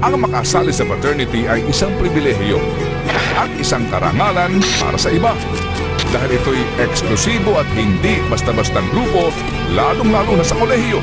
Ang makasali sa fraternity ay isang pribilehiyo at isang karangalan para sa iba. Dahil ito'y eksklusibo at hindi basta-bastang grupo, lalong-lalo na sa kolehiyo.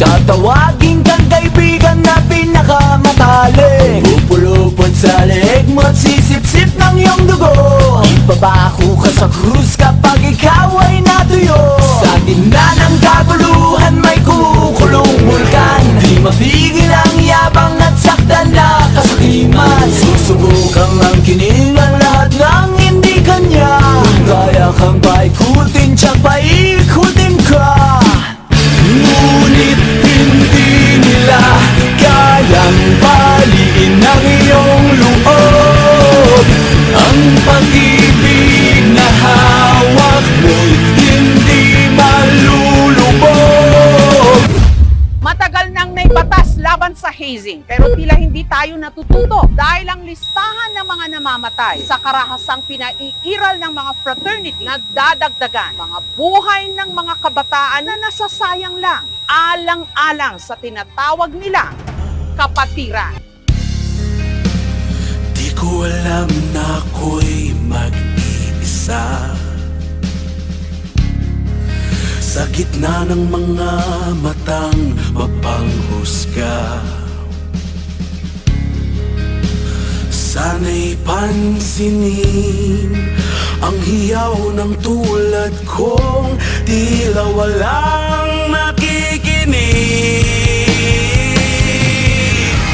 Tatawagin kang kaibigan na pinakamatalik. Pupulupot sa leeg mo't sisip-sip ng iyong dugo. Ipabako ka sa krus kapag ikaw ay natuyo. Sa gitna ng kaguluhan may kukulong bulkan. Di mapigil ang yabang at saktan na kasakiman. Susubukang angkinin ang lahat ng hindi kanya. Kung kaya kang paikutin, tiyak paikutin ka. Ngunit hindi nila kayang paliin ang iyong loob. Ang pag-ibig na hawak mo'y hindi malulubog. Matagal nang may batas laban sa hazing, pero tila hindi tayo natututo dahil ang listahan ng mga namamatay sa karahasang pinaiiral ng mga fraternity na dadagdagan mga buhay ng mga kabataan na nasasayang lang, alang-alang sa tinatawag nilang kapatiran. Di ko alam na ako'y mag-iisa sa gitna ng mga matang mapanghusga. Sana'y pansinin ang hiyaw ng tulad kong tila walang nakikinig.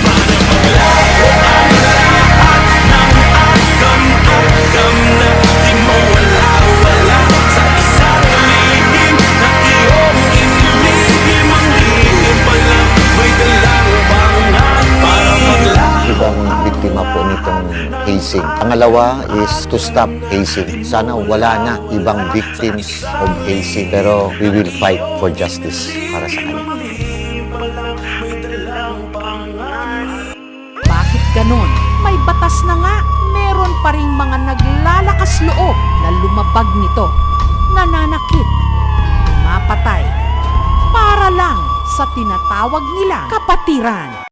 Para maglaho ang lahat ng agam-agam na di mawala-wala sa isang lihim na iyong inilihim. Ang lihim pala may dalang pangat para maglaho. Ibang biktima po nitong hazing. Pangalawa is to stop hazing. Sana wala na ibang victims of hazing. Pero we will fight for justice para sa kanya. Bakit ganon? May batas na nga. Meron pa ring mga naglalakas loob na lumabag nito. Nananakit, mapatay, para lang sa tinatawag nila kapatiran.